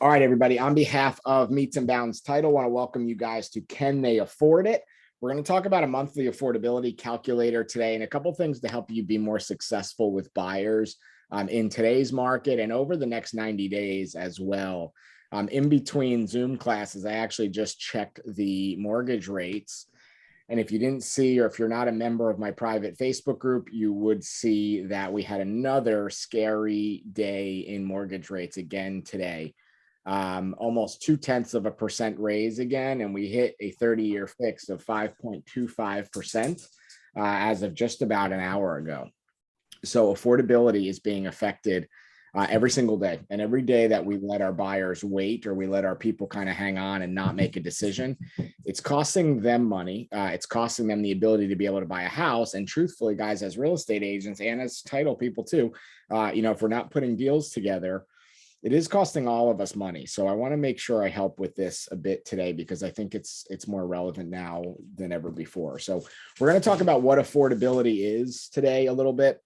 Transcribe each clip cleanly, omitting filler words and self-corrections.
All right, everybody. On behalf of Meets and Bounds Title, I want to welcome you guys to Can They Afford It? We're going to talk about a monthly affordability calculator today and a couple things to help you be more successful with buyers in today's market and over the next 90 days as well. In between Zoom classes, I actually just checked the mortgage rates. And if you didn't see, or if you're not a member of my private Facebook group, you would see that we had another scary day in mortgage rates again today. Almost 0.2% raise again, and we hit a 30-year fix of 5.25% as of just about an hour ago. So affordability is being affected every single day. And every day that we let our buyers wait or we let our people kind of hang on and not make a decision, it's costing them money. It's costing them the ability to be able to buy a house. And truthfully, guys, as real estate agents and as title people too, if we're not putting deals together, it is costing all of us money. So I want to make sure I help with this a bit today because I think it's more relevant now than ever before. So we're going to talk about what affordability is today a little bit.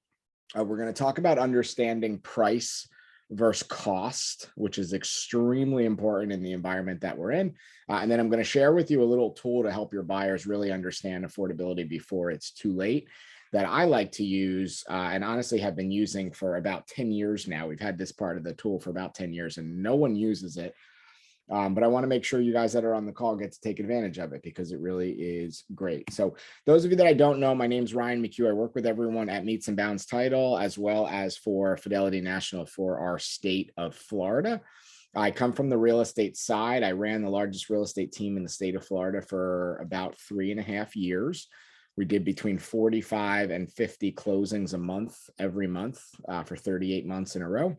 We're going to talk about understanding price versus cost, which is extremely important in the environment that we're in. And then I'm going to share with you a little tool to help your buyers really understand affordability before it's too late that I like to use and honestly have been using for about 10 years now. We've had this part of the tool for about 10 years and no one uses it. But I want to make sure you guys that are on the call get to take advantage of it because it really is great. So those of you that I don't know, my name's Ryan McHugh. I work with everyone at Meets and Bounds Title, as well as for Fidelity National for our state of Florida. I come from the real estate side. I ran the largest real estate team in the state of Florida for about 3.5 years. We did between 45 and 50 closings a month, every month for 38 months in a row.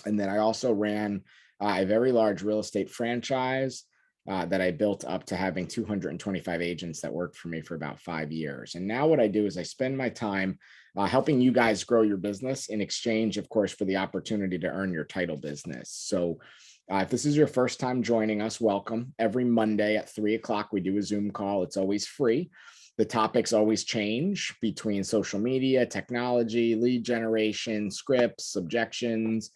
And then I also ran a very large real estate franchise that I built up to having 225 agents that worked for me for about 5 years. And now what I do is I spend my time helping you guys grow your business in exchange, of course, for the opportunity to earn your title business. So if this is your first time joining us, welcome. Every Monday at 3 o'clock, we do a Zoom call. It's always free. The topics always change between social media, technology, lead generation, scripts, objections,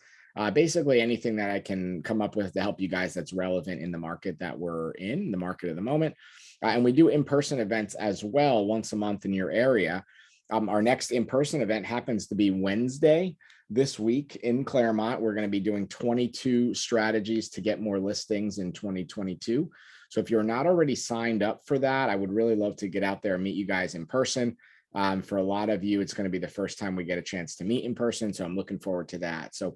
basically anything that I can come up with to help you guys that's relevant in the market that we're in, the market of the moment. And we do in-person events as well once a month in your area. Our next in-person event happens to be Wednesday this week in Claremont. We're going to be doing 22 strategies to get more listings in 2022. So if you're not already signed up for that, I would really love to get out there and meet you guys in person. For a lot of you, it's going to be the first time we get a chance to meet in person. So I'm looking forward to that. So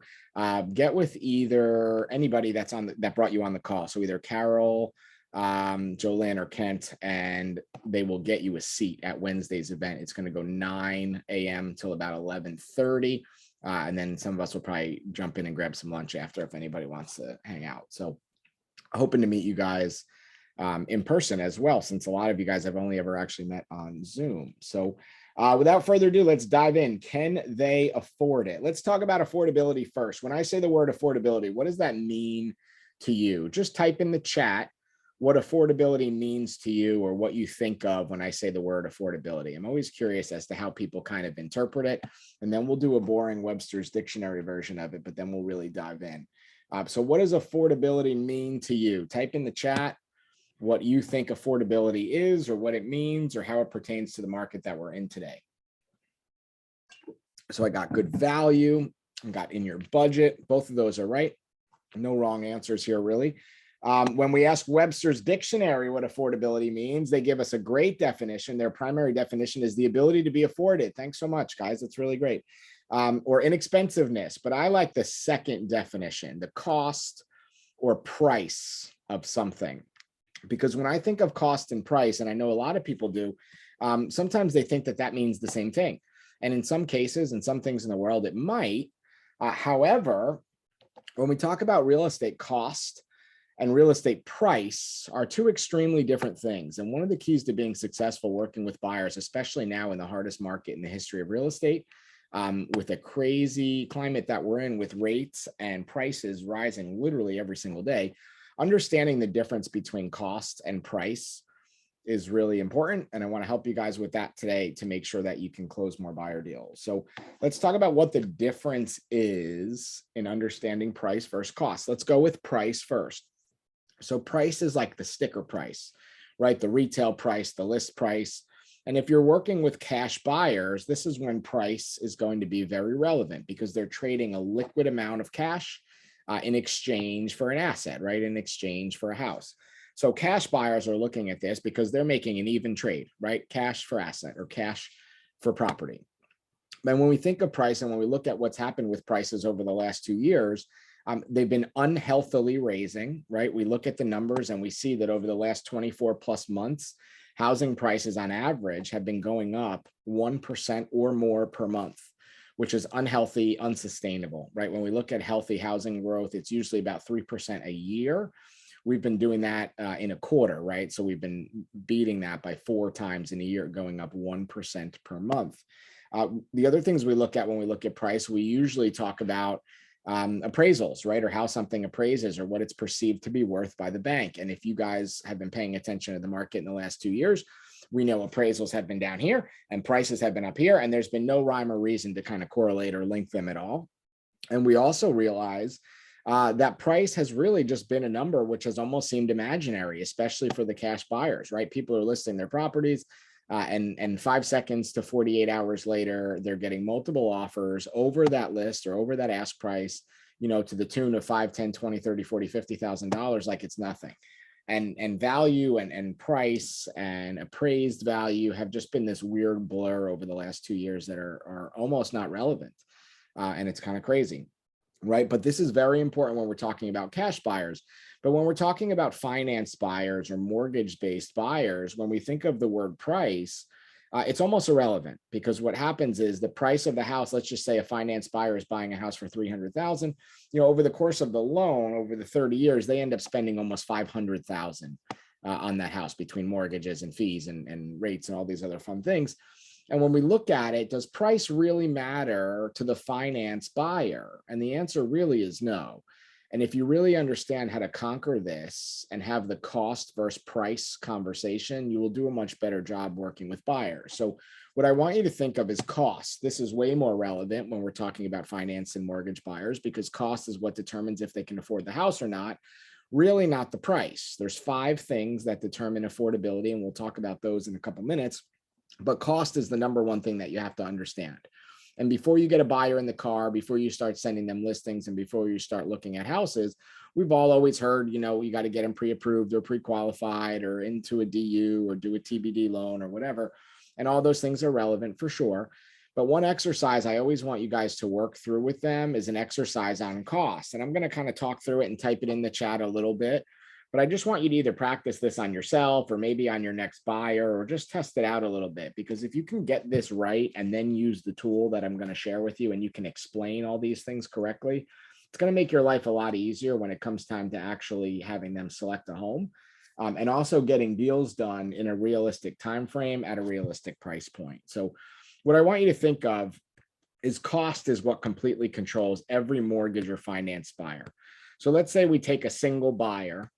get with either anybody that brought you on the call. So either Carol, Jolynn, or Kent, and they will get you a seat at Wednesday's event. It's going to go 9 a.m. till about 11:30. And then some of us will probably jump in and grab some lunch after if anybody wants to hang out. So hoping to meet you guys in person as well, since a lot of you guys have only ever actually met on Zoom. So without further ado, let's dive in. Can they afford it? Let's talk about affordability first. When I say the word affordability, what does that mean to you? Just type in the chat what affordability means to you or what you think of when I say the word affordability. I'm always curious as to how people kind of interpret it. And then we'll do a boring Webster's dictionary version of it, but then we'll really dive in. So what does affordability mean to you? Type in the chat what you think affordability is or what it means or how it pertains to the market that we're in today. So I got good value, I got in your budget. Both of those are right. No wrong answers here, really. When we ask Webster's dictionary what affordability means, they give us a great definition. Their primary definition is the ability to be afforded. Thanks so much, guys. That's really great. Or inexpensiveness, but I like the second definition, the cost or price of something. Because when I think of cost and price, and I know a lot of people do, sometimes they think that that means the same thing. And in some cases, and some things in the world, it might. However, when we talk about real estate cost and real estate price are two extremely different things. And one of the keys to being successful working with buyers, especially now in the hardest market in the history of real estate, with a crazy climate that we're in with rates and prices rising literally every single day, understanding the difference between cost and price is really important. And I want to help you guys with that today to make sure that you can close more buyer deals. So let's talk about what the difference is in understanding price versus cost. Let's go with price first. So price is like the sticker price, right? The retail price, the list price. And if you're working with cash buyers, this is when price is going to be very relevant because they're trading a liquid amount of cash in exchange for an asset, right? In exchange for a house. So cash buyers are looking at this because they're making an even trade, right? Cash for asset or cash for property. And when we think of price and when we look at what's happened with prices over the last 2 years, they've been unhealthily raising, right? We look at the numbers and we see that over the last 24 plus months, housing prices on average have been going up 1% or more per month, which is unhealthy, unsustainable, right? When we look at healthy housing growth, it's usually about 3% a year. We've been doing that in a quarter, right? So we've been beating that by 4 times in a year, going up 1% per month. The other things we look at when we look at price, we usually talk about appraisals, right? Or how something appraises or what it's perceived to be worth by the bank. And if you guys have been paying attention to the market in the last 2 years, we know appraisals have been down here and prices have been up here, and there's been no rhyme or reason to kind of correlate or link them at all. And we also realize that price has really just been a number which has almost seemed imaginary, especially for the cash buyers, right? People are listing their properties and 5 seconds to 48 hours later, they're getting multiple offers over that list or over that ask price, to the tune of 5, 10, 20, 30, 40, $50,000, like it's nothing. And value and price and appraised value have just been this weird blur over the last 2 years that are almost not relevant. And it's kind of crazy, right? But this is very important when we're talking about cash buyers. But when we're talking about finance buyers or mortgage-based buyers, when we think of the word price, it's almost irrelevant because what happens is the price of the house, let's just say a finance buyer is buying a house for $300,000, over the course of the loan, over the 30 years, they end up spending almost $500,000 on that house between mortgages and fees and rates and all these other fun things. And when we look at it, does price really matter to the finance buyer? And the answer really is no. And if you really understand how to conquer this and have the cost versus price conversation, you will do a much better job working with buyers. So what I want you to think of is cost. This is way more relevant when we're talking about finance and mortgage buyers because cost is what determines if they can afford the house or not, really not the price. There's 5 things that determine affordability, and we'll talk about those in a couple minutes. But cost is the number one thing that you have to understand. And before you get a buyer in the car, before you start sending them listings, and before you start looking at houses, we've all always heard, you got to get them pre-approved or pre-qualified or into a DU or do a TBD loan or whatever. And all those things are relevant for sure. But one exercise I always want you guys to work through with them is an exercise on cost. And I'm going to kind of talk through it and type it in the chat a little bit. But I just want you to either practice this on yourself or maybe on your next buyer or just test it out a little bit. Because if you can get this right and then use the tool that I'm going to share with you and you can explain all these things correctly, it's going to make your life a lot easier when it comes time to actually having them select a home and also getting deals done in a realistic time frame at a realistic price point. So what I want you to think of is cost is what completely controls every mortgage or finance buyer. So let's say we take a single buyer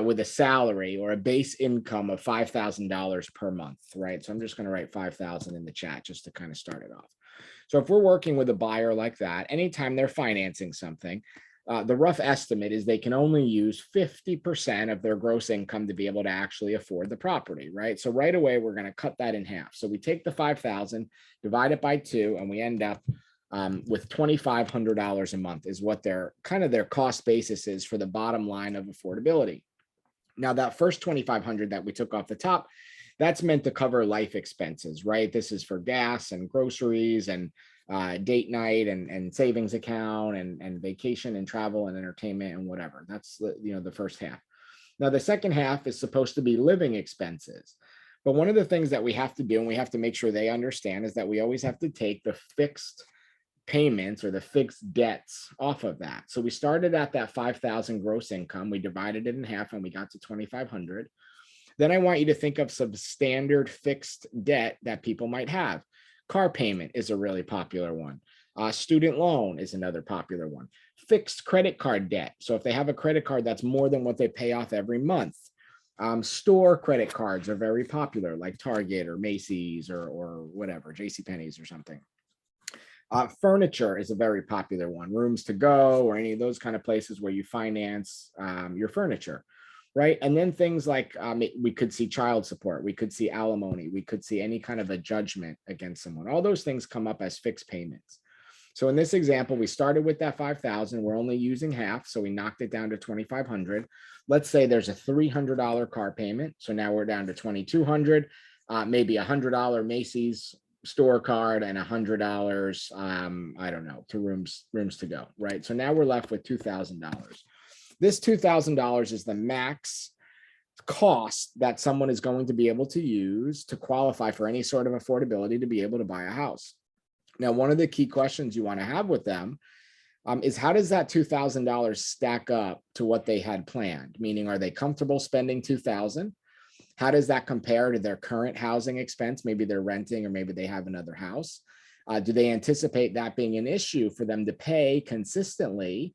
with a salary or a base income of $5,000 per month, right? So I'm just going to write 5,000 in the chat just to kind of start it off. So if we're working with a buyer like that, anytime they're financing something, the rough estimate is they can only use 50% of their gross income to be able to actually afford the property, right? So right away, we're going to cut that in half. So we take the 5,000, divide it by 2, and we end up with $2,500 a month is what their cost basis is for the bottom line of affordability. Now, that first 2,500 that we took off the top, that's meant to cover life expenses, right? This is for gas and groceries and date night and savings account and vacation and travel and entertainment and whatever. That's the first half. Now, the second half is supposed to be living expenses. But one of the things that we have to do, and we have to make sure they understand, is that we always have to take the fixed payments or the fixed debts off of that. So we started at that 5,000 gross income. We divided it in half and we got to 2,500. Then I want you to think of some standard fixed debt that people might have. Car payment is a really popular one. Student loan is another popular one. Fixed credit card debt. So if they have a credit card that's more than what they pay off every month, Store credit cards are very popular, like Target or Macy's or whatever, JCPenney's or something. Furniture is a very popular one. Rooms to Go or any of those kind of places where you finance your furniture, right? And then things like we could see child support, we could see alimony, we could see any kind of a judgment against someone. All those things come up as fixed payments. So in this example, we started with that 5,000. We're only using half, so we knocked it down to 2,500. Let's say there's a $300 car payment, so now we're down to 2,200. Maybe $100 Macy's store card and $100 I don't know, to rooms to go, right? So now we're left with $2,000. This $2,000 is the max cost that someone is going to be able to use to qualify for any sort of affordability to be able to buy a house. Now, one of the key questions you want to have with them is how does that $2,000 stack up to what they had planned? Meaning, are they comfortable spending $2,000? How does that compare to their current housing expense? Maybe they're renting or maybe they have another house. Do they anticipate that being an issue for them to pay consistently,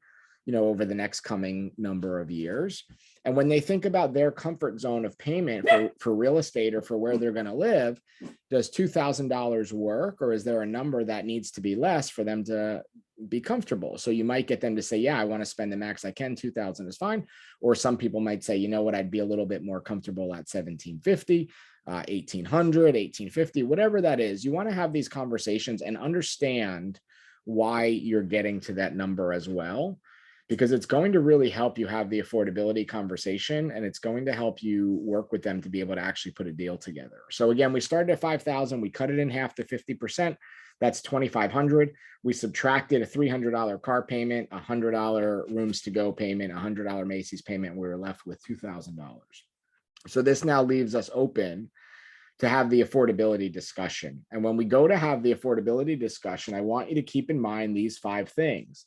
over the next coming number of years? And when they think about their comfort zone of payment for real estate or for where they're going to live, does $2,000 work, or is there a number that needs to be less for them to be comfortable? So you might get them to say, yeah, I want to spend the max I can, 2,000 is fine. Or some people might say, you know what, I'd be a little bit more comfortable at 1,750, 1,800, 1,850, whatever that is. You want to have these conversations and understand why you're getting to that number as well, because it's going to really help you have the affordability conversation, and it's going to help you work with them to be able to actually put a deal together. So again, we started at 5,000, we cut it in half to 50%. That's 2,500. We subtracted a $300 car payment, a $100 rooms to go payment, a $100 Macy's payment. And we were left with $2,000. So this now leaves us open to have the affordability discussion. And when we go to have the affordability discussion, I want you to keep in mind these 5 things.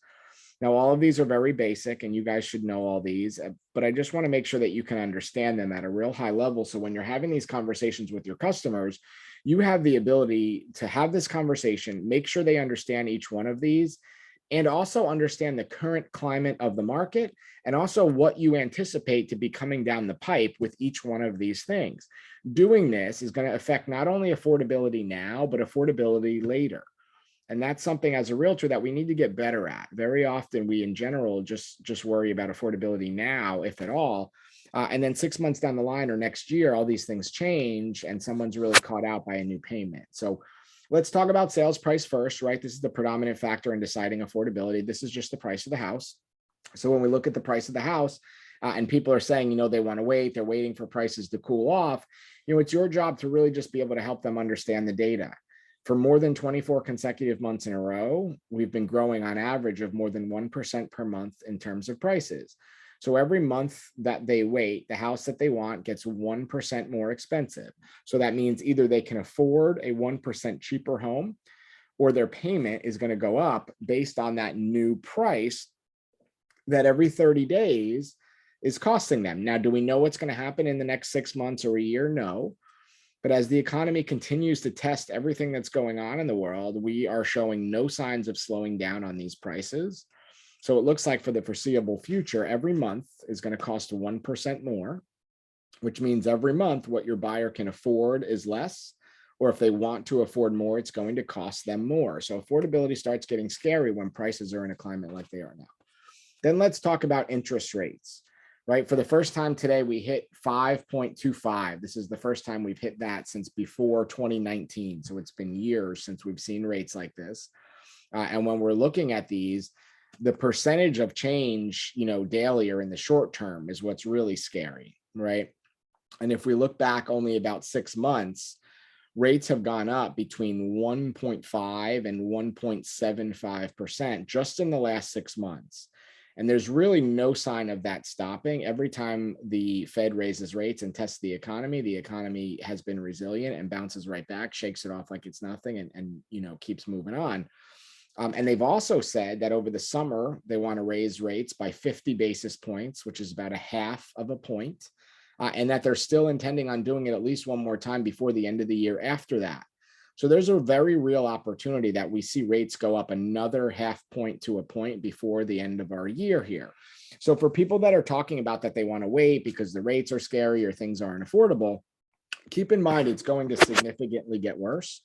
Now, all of these are very basic and you guys should know all these, but I just want to make sure that you can understand them at a real high level. So when you're having these conversations with your customers, you have the ability to have this conversation, make sure they understand each one of these, and also understand the current climate of the market, and also what you anticipate to be coming down the pipe with each one of these things. Doing this is going to affect not only affordability now, but affordability later. And that's something as a realtor that we need to get better at. Very often we in general just worry about affordability now, if at all. And then 6 months down the line or next year, all these things change and someone's really caught out by a new payment. So let's talk about sales price first, right? This is the predominant factor in deciding affordability. This is just the price of the house. So when we look at the price of the house and people are saying, they want to wait, they're waiting for prices to cool off, it's your job to really just be able to help them understand the data. For more than 24 consecutive months in a row, we've been growing on average of more than 1% per month in terms of prices. So every month that they wait, the house that they want gets 1% more expensive. So that means either they can afford a 1% cheaper home, or their payment is going to go up based on that new price that every 30 days is costing them. Now, do we know what's going to happen in the next 6 months or a year? No. But as the economy continues to test everything that's going on in the world, we are showing no signs of slowing down on these prices. So it looks like for the foreseeable future, every month is going to cost 1% more, which means every month what your buyer can afford is less, or if they want to afford more, it's going to cost them more. So affordability starts getting scary when prices are in a climate like they are now. Then let's talk about interest rates. Right. For the first time today, we hit 5.25. This is the first time we've hit that since before 2019. So it's been years since we've seen rates like this. And when we're looking at these, the percentage of change, daily or in the short term is what's really scary. Right. And if we look back only about 6 months, rates have gone up between 1.5 and 1.75% just in the last 6 months. And there's really no sign of that stopping. Every time the Fed raises rates and tests the economy has been resilient and bounces right back, shakes it off like it's nothing, and keeps moving on. And they've also said that over the summer, they want to raise rates by 50 basis points, which is about a half of a point, and that they're still intending on doing it at least one more time before the end of the year after that. So there's a very real opportunity that we see rates go up another half point to a point before the end of our year here. So for people that are talking about that they want to wait because the rates are scary or things aren't affordable, keep in mind it's going to significantly get worse.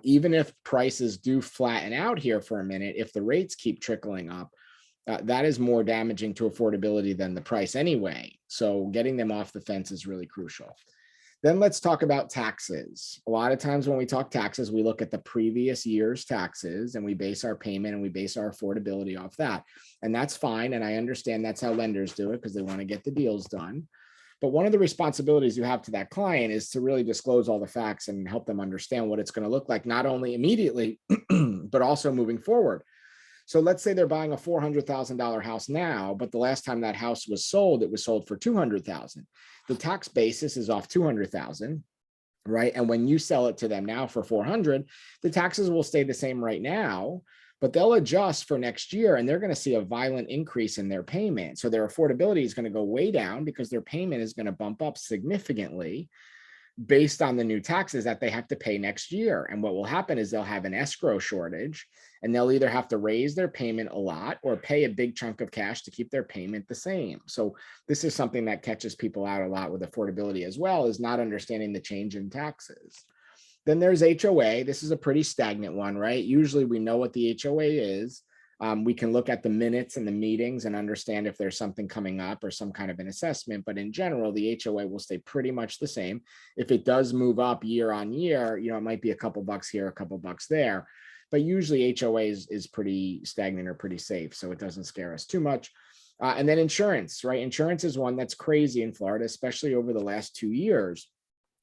Even if prices do flatten out here for a minute, if the rates keep trickling up, that is more damaging to affordability than the price anyway. So getting them off the fence is really crucial. Then let's talk about taxes. A lot of times when we talk taxes, we look at the previous year's taxes and we base our payment and we base our affordability off that. And that's fine. And I understand that's how lenders do it because they want to get the deals done. But one of the responsibilities you have to that client is to really disclose all the facts and help them understand what it's going to look like, not only immediately, but also moving forward. So let's say they're buying a $400,000 house now, but the last time that house was sold, it was sold for $200,000. The tax basis is off $200,000, right? And when you sell it to them now for $400,000, the taxes will stay the same right now, but they'll adjust for next year and they're going to see a violent increase in their payment. So their affordability is going to go way down because their payment is going to bump up significantly based on the new taxes that they have to pay next year. And what will happen is they'll have an escrow shortage and they'll either have to raise their payment a lot or pay a big chunk of cash to keep their payment the same. So this is something that catches people out a lot with affordability as well, is not understanding the change in taxes. Then there's HOA. This is a pretty stagnant one, right? Usually we know what the HOA is. We can look at the minutes and the meetings and understand if there's something coming up or some kind of an assessment. But in general, the HOA will stay pretty much the same. If it does move up year on year, it might be a couple bucks here, a couple bucks there. But usually HOA is pretty stagnant or pretty safe. So it doesn't scare us too much. And then insurance, right? Insurance is one that's crazy in Florida, especially over the last 2 years.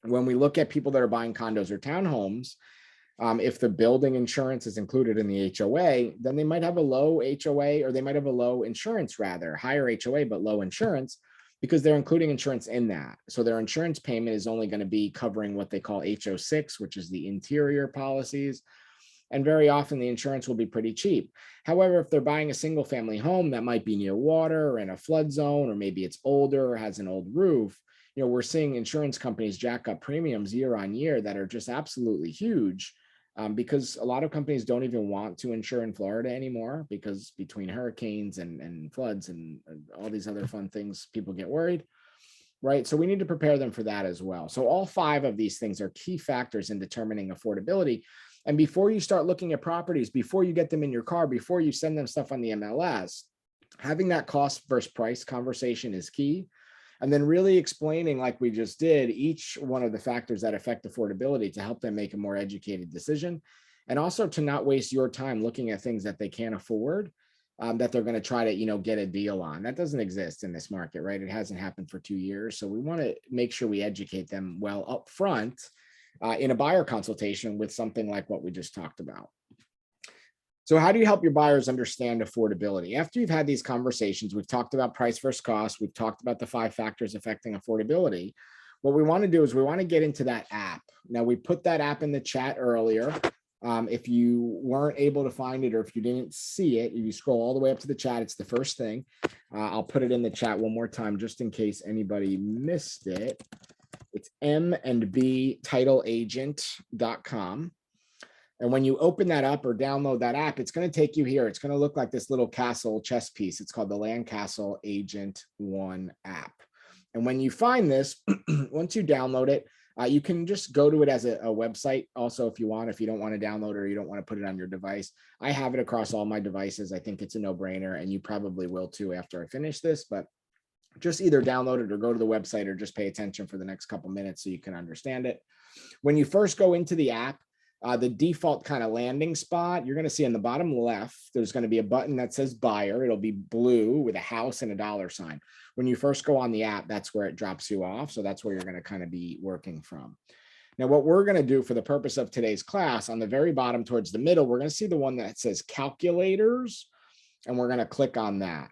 When we look at people that are buying condos or townhomes, if the building insurance is included in the HOA, then they might have a low HOA, or they might have a low insurance, rather higher HOA, but low insurance, because they're including insurance in that. So their insurance payment is only going to be covering what they call HO6, which is the interior policies. And very often the insurance will be pretty cheap. However, if they're buying a single family home that might be near water or in a flood zone, or maybe it's older or has an old roof, we're seeing insurance companies jack up premiums year on year that are just absolutely huge. Because a lot of companies don't even want to insure in Florida anymore, because between hurricanes and floods and all these other fun things, people get worried, right? So we need to prepare them for that as well. So all 5 of these things are key factors in determining affordability. And before you start looking at properties, before you get them in your car, before you send them stuff on the MLS, having that cost versus price conversation is key. And then really explaining, like we just did, each one of the factors that affect affordability to help them make a more educated decision. And also to not waste your time looking at things that they can't afford, that they're going to try to, get a deal on. That doesn't exist in this market, right? It hasn't happened for 2 years. So we want to make sure we educate them well up front in a buyer consultation with something like what we just talked about. So how do you help your buyers understand affordability? After you've had these conversations, we've talked about price versus cost. We've talked about the 5 factors affecting affordability. What we want to do is we want to get into that app. Now, we put that app in the chat earlier. If you weren't able to find it, or if you didn't see it, if you scroll all the way up to the chat, it's the first thing. I'll put it in the chat one more time, just in case anybody missed it. It's m&btitleagent.com. And when you open that up or download that app, it's going to take you here. It's going to look like this little castle chess piece. It's called the Landcastle Agent One app. And when you find this, once you download it, you can just go to it as a website also if you want, if you don't want to download it or you don't want to put it on your device. I have it across all my devices. I think it's a no-brainer, and you probably will too after I finish this, but just either download it or go to the website, or just pay attention for the next couple minutes so you can understand it. When you first go into the app, the default kind of landing spot, you're going to see in the bottom left, there's going to be a button that says buyer. It'll be blue with a house and a $sign. When you first go on the app, that's where it drops you off. So that's where you're going to kind of be working from. Now, what we're going to do for the purpose of today's class, on the very bottom towards the middle, we're going to see the one that says calculators, and we're going to click on that.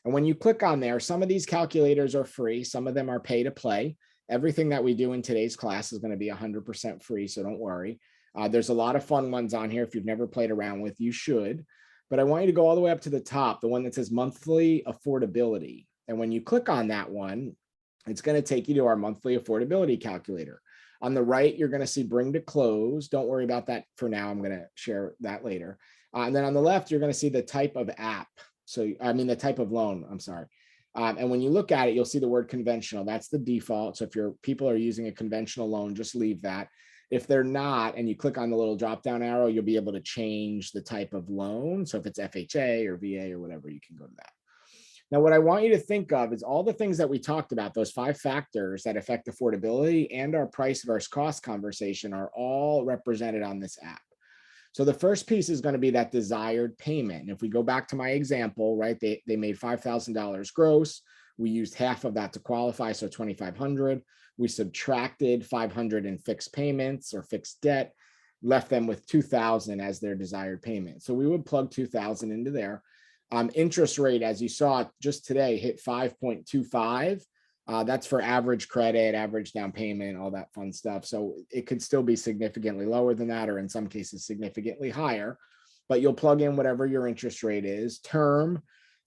And when you click on there, some of these calculators are free. Some of them are pay to play. Everything that we do in today's class is going to be 100% free, so don't worry. There's a lot of fun ones on here. If you've never played around with, you should. But I want you to go all the way up to the top, the one that says monthly affordability. And when you click on that one, it's going to take you to our monthly affordability calculator. On the right, you're going to see bring to close. Don't worry about that for now. I'm going to share that later. And then on the left, you're going to see the type of app. So, I mean, the type of loan, I'm sorry. And when you look at it, you'll see the word conventional. That's the default. So if your people are using a conventional loan, just leave that. If they're not, and you click on the little drop-down arrow, you'll be able to change the type of loan. So if it's FHA or VA or whatever, you can go to that. Now, what I want you to think of is all the things that we talked about, those 5 factors that affect affordability and our price versus cost conversation are all represented on this app. So the first piece is going to be that desired payment. And if we go back to my example, right, they made $5,000 gross. We used half of that to qualify, so $2,500. We subtracted $500 in fixed payments or fixed debt, left them with $2,000 as their desired payment. So we would plug $2,000 into there. Interest rate, as you saw just today, hit 5.25. That's for average credit, average down payment, all that fun stuff. So it could still be significantly lower than that, or in some cases significantly higher, but you'll plug in whatever your interest rate is. Term,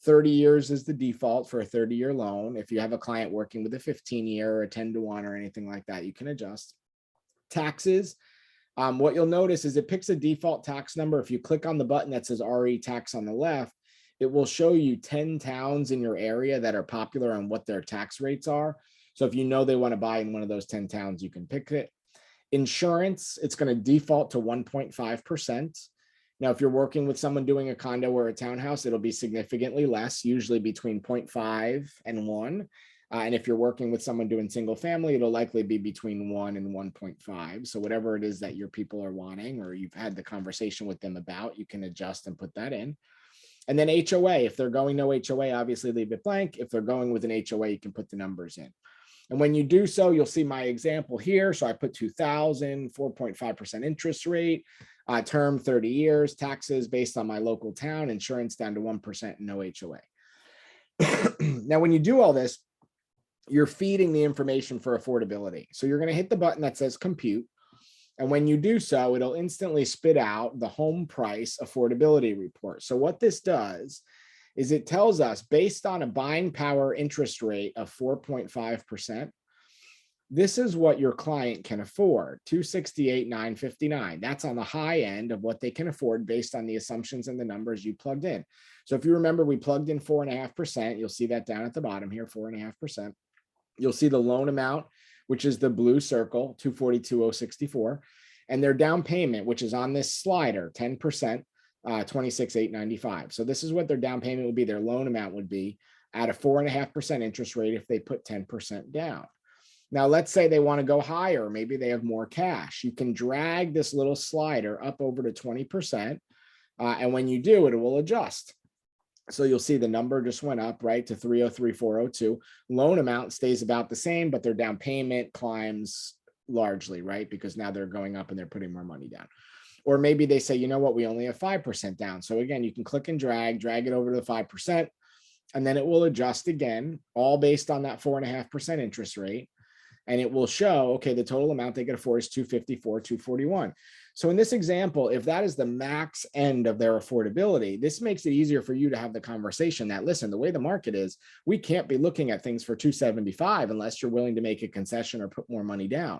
30 years is the default for a 30-year loan. If you have a client working with a 15-year or a 10-to-1 or anything like that, you can adjust. Taxes, what you'll notice is it picks a default tax number. If you click on the button that says RE tax on the left, it will show you 10 towns in your area that are popular on what their tax rates are. So if you know they want to buy in one of those 10 towns, you can pick it. Insurance, it's going to default to 1.5%. Now, if you're working with someone doing a condo or a townhouse, it'll be significantly less, usually between 0.5 and 1. And if you're working with someone doing single family, it'll likely be between 1 and 1.5. So whatever it is that your people are wanting, or you've had the conversation with them about, you can adjust and put that in. And then HOA, if they're going no HOA, obviously leave it blank. If they're going with an HOA, you can put the numbers in. And when you do so, you'll see my example here. So I put 2,000, 4.5% interest rate, term 30 years, taxes based on my local town, insurance down to 1%, no HOA. Now, when you do all this, you're feeding the information for affordability. So you're going to hit the button that says compute. And when you do so, it'll instantly spit out the home price affordability report. So what this does is it tells us, based on a buying power interest rate of 4.5%, this is what your client can afford, $268,959. That's on the high end of what they can afford based on the assumptions and the numbers you plugged in. So if you remember, we plugged in 4.5%. You'll see that down at the bottom here, 4.5%. You'll see the loan amount, which is the blue circle, $242,064, and their down payment, which is on this slider, 10%, $26,895. So this is what their down payment would be. Their loan amount would be at a 4.5% interest rate if they put 10% down. Now, let's say they want to go higher. Maybe they have more cash. You can drag this little slider up over to 20. And when you do, it will adjust. So you'll see the number just went up, right, to 303,402. Loan amount stays about the same, but their down payment climbs largely, right, because now they're going up and they're putting more money down. Or maybe they say, you know what, we only have 5% down. So again, you can click and drag it over to the 5%, and then it will adjust again, all based on that 4.5% interest rate. And it will show, okay, the total amount they can afford is 254, 241. So in this example, if that is the max end of their affordability, this makes it easier for you to have the conversation that, listen, the way the market is, we can't be looking at things for 275 unless you're willing to make a concession or put more money down,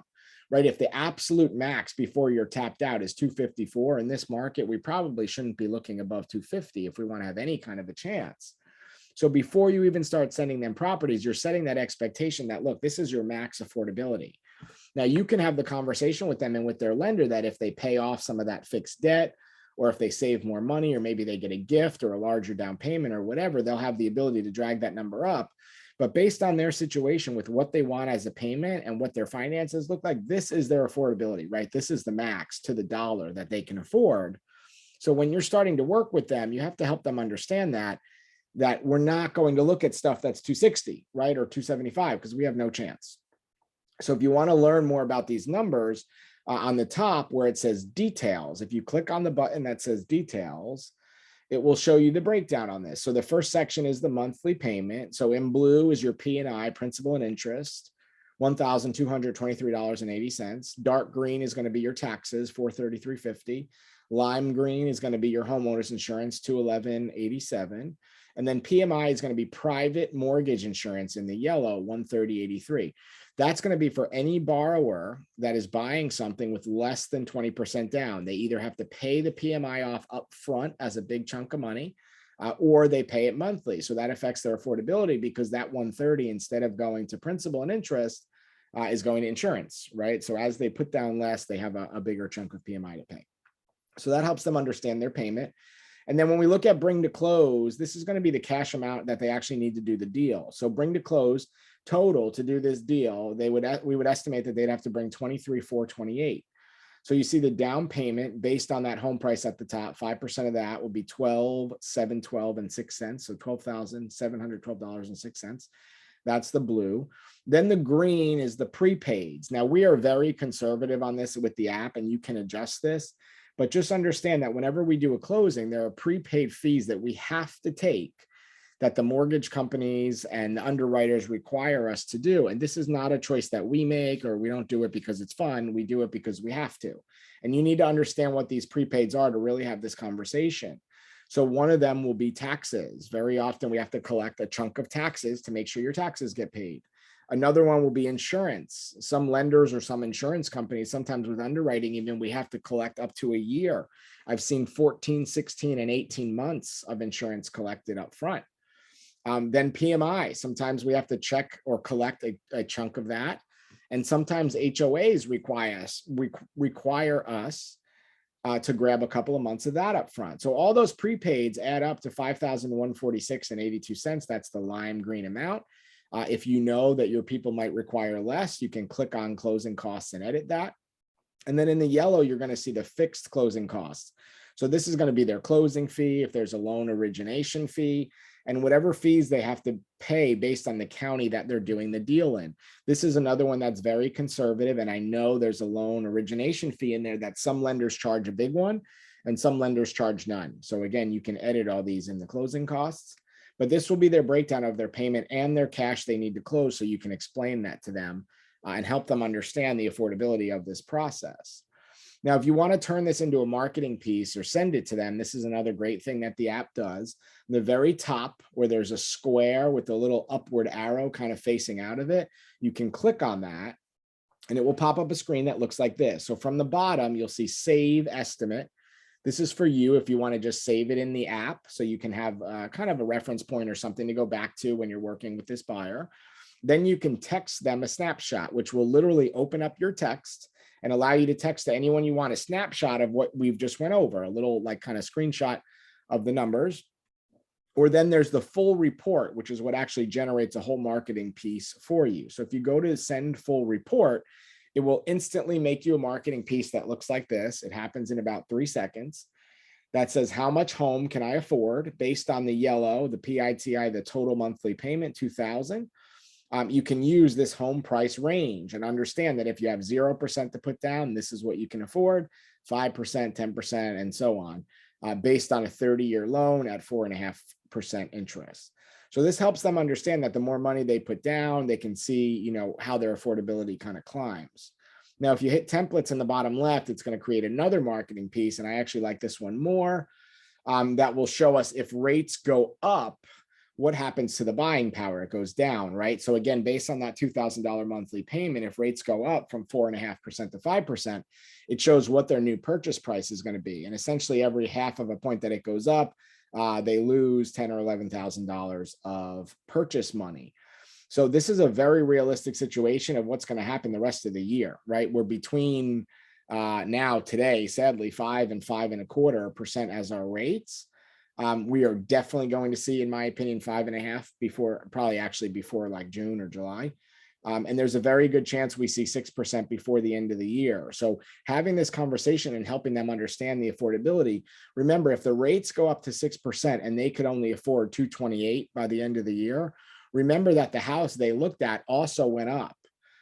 right? If the absolute max before you're tapped out is 254 in this market, we probably shouldn't be looking above 250 if we want to have any kind of a chance. So before you even start sending them properties, you're setting that expectation that, look, this is your max affordability. Now you can have the conversation with them and with their lender that if they pay off some of that fixed debt, or if they save more money, or maybe they get a gift or a larger down payment or whatever, they'll have the ability to drag that number up. But based on their situation with what they want as a payment and what their finances look like, this is their affordability, right? This is the max to the dollar that they can afford. So when you're starting to work with them, you have to help them understand that we're not going to look at stuff that's 260, right, or 275, because we have no chance. So if you want to learn more about these numbers, on the top where it says details, if you click on the button that says details, it will show you the breakdown on this. So the first section is the monthly payment. So in blue is your P&I, principal and interest, $1,223.80. Dark green is going to be your taxes, $433.50. Lime green is going to be your homeowner's insurance, $211.87. And then PMI is going to be private mortgage insurance in the yellow, 130.83. That's going to be for any borrower that is buying something with less than 20% down. They either have to pay the PMI off up front as a big chunk of money, or they pay it monthly. So that affects their affordability because that 130, instead of going to principal and interest, is going to insurance, right? So as they put down less, they have a bigger chunk of PMI to pay. So that helps them understand their payment. And then when we look at bring to close, this is going to be the cash amount that they actually need to do the deal. So bring to close total to do this deal, we would estimate that they'd have to bring 23,428. So you see the down payment based on that home price at the top, 5% of that will be 12,712 and 6 cents. So $12,712.06. That's the blue. Then the green is the prepaids. Now we are very conservative on this with the app, and you can adjust this, but just understand that whenever we do a closing, there are prepaid fees that we have to take, that the mortgage companies and the underwriters require us to do. And this is not a choice that we make, or we don't do it because it's fun. We do it because we have to. And you need to understand what these prepaids are to really have this conversation. So one of them will be taxes. Very often we have to collect a chunk of taxes to make sure your taxes get paid. Another one will be insurance. Some lenders or some insurance companies, sometimes with underwriting, even we have to collect up to a year. I've seen 14, 16, and 18 months of insurance collected up front. Then PMI, sometimes we have to check or collect a chunk of that. And sometimes HOAs require us to grab a couple of months of that up front. So all those prepaids add up to 5,146 and 82 cents. That's the lime green amount. If you know that your people might require less, you can click on closing costs and edit that. And then in the yellow, you're going to see the fixed closing costs. So this is going to be their closing fee, if there's a loan origination fee, and whatever fees they have to pay based on the county that they're doing the deal in. This is another one that's very conservative. And I know there's a loan origination fee in there that some lenders charge a big one and some lenders charge none. So again, you can edit all these in the closing costs, but this will be their breakdown of their payment and their cash they need to close. So you can explain that to them and help them understand the affordability of this process. Now, if you want to turn this into a marketing piece or send it to them, this is another great thing that the app does. The very top, where there's a square with a little upward arrow kind of facing out of it, you can click on that and it will pop up a screen that looks like this. So from the bottom, you'll see save estimate. This is for you if you want to just save it in the app, so you can have kind of a reference point or something to go back to when you're working with this buyer. Then you can text them a snapshot, which will literally open up your text and allow you to text to anyone you want a snapshot of what we've just went over, a little like kind of screenshot of the numbers. Or then there's the full report, which is what actually generates a whole marketing piece for you. So if you go to send full report, it will instantly make you a marketing piece that looks like this. It happens in about 3 seconds. That says, how much home can I afford based on the yellow, the PITI, the total monthly payment, 2,000. You can use this home price range and understand that if you have 0% to put down, this is what you can afford, 5%, 10%, and so on, based on a 30-year loan at 4.5% interest. So this helps them understand that the more money they put down, they can see, how their affordability kind of climbs. Now, if you hit templates in the bottom left, it's going to create another marketing piece. And I actually like this one more, that will show us if rates go up, what happens to the buying power? It goes down, right? So again, based on that $2,000 monthly payment, if rates go up from 4.5% to 5%, it shows what their new purchase price is going to be. And essentially every half of a point that it goes up, they lose $10,000 or $11,000 of purchase money. So this is a very realistic situation of what's going to happen the rest of the year, right? We're between now today, sadly, 5 and 5.25% as our rates. We are definitely going to see, in my opinion, 5.5 before like June or July. And there's a very good chance we see 6% before the end of the year. So having this conversation and helping them understand the affordability, remember, if the rates go up to 6% and they could only afford 228 by the end of the year, remember that the house they looked at also went up.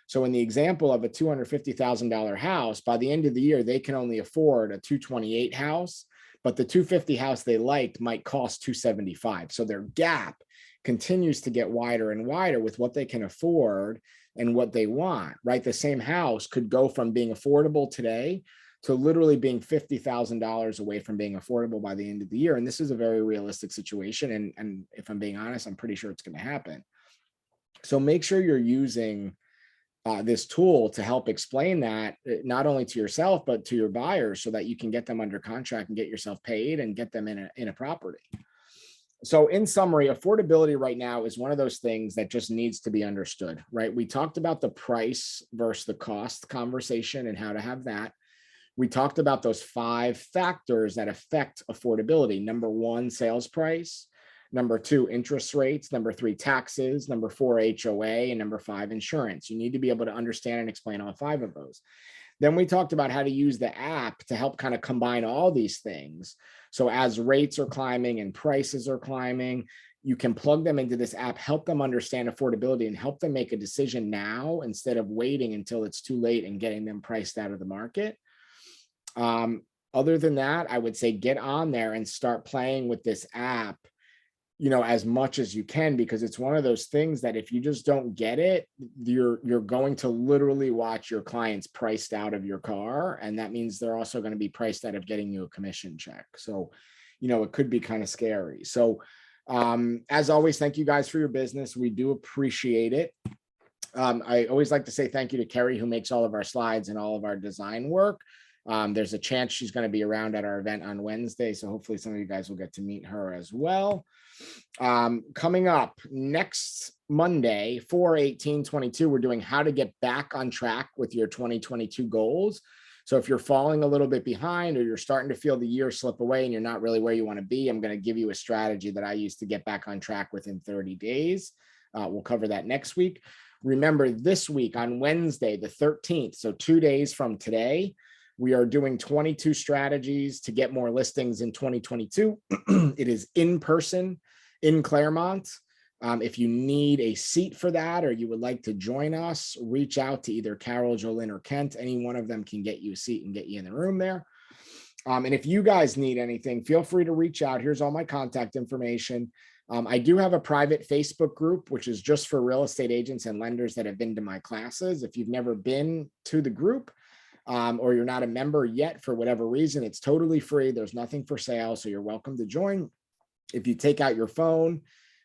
So in the example of a $250,000 house, by the end of the year, they can only afford a 228 house, but the 250 house they liked might cost 275. So their gap continues to get wider and wider with what they can afford and what they want, right? The same house could go from being affordable today to literally being $50,000 away from being affordable by the end of the year. And this is a very realistic situation. And if I'm being honest, I'm pretty sure it's going to happen. So make sure you're using this tool to help explain that not only to yourself, but to your buyers, so that you can get them under contract and get yourself paid and get them in a property. So in summary, affordability right now is one of those things that just needs to be understood, right? We talked about the price versus the cost conversation and how to have that. We talked about those 5 factors that affect affordability. Number 1, sales price. Number 2, interest rates. Number 3, taxes. Number 4, HOA. And number 5, insurance. You need to be able to understand and explain all 5 of those. Then we talked about how to use the app to help kind of combine all these things. So as rates are climbing and prices are climbing, you can plug them into this app, help them understand affordability, and help them make a decision now instead of waiting until it's too late and getting them priced out of the market. Other than that, I would say get on there and start playing with this app, as much as you can, because it's one of those things that if you just don't get it, you're going to literally watch your clients priced out of your car. And that means they're also going to be priced out of getting you a commission check. So, it could be kind of scary. So, as always, thank you guys for your business. We do appreciate it. I always like to say thank you to Kerry, who makes all of our slides and all of our design work. There's a chance she's going to be around at our event on Wednesday. So hopefully some of you guys will get to meet her as well. Coming up next Monday, 4/18/22, we're doing how to get back on track with your 2022 goals. So if you're falling a little bit behind, or you're starting to feel the year slip away and you're not really where you want to be, I'm going to give you a strategy that I use to get back on track within 30 days. We'll cover that next week. Remember, this week on Wednesday, the 13th, so 2 days from today, we are doing 22 strategies to get more listings in 2022. It is in person in Claremont. If you need a seat for that, or you would like to join us, reach out to either Carol, Jolynn, or Kent. Any one of them can get you a seat and get you in the room there. And if you guys need anything, feel free to reach out. Here's all my contact information. I do have a private Facebook group, which is just for real estate agents and lenders that have been to my classes. If you've never been to the group, or you're not a member yet for whatever reason, it's totally free. There's nothing for sale, so you're welcome to join. If you take out your phone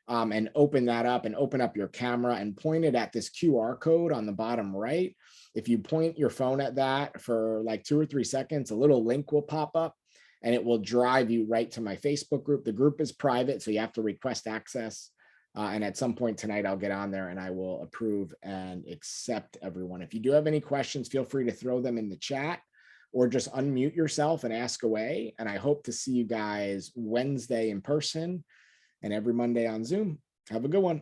and open that up and open up your camera and point it at this QR code on the bottom right, if you point your phone at that for like 2 or 3 seconds, a little link will pop up and it will drive you right to my Facebook group. The group is private, so you have to request access. And at some point tonight, I'll get on there and I will approve and accept everyone. If you do have any questions, feel free to throw them in the chat or just unmute yourself and ask away. And I hope to see you guys Wednesday in person and every Monday on Zoom. Have a good one.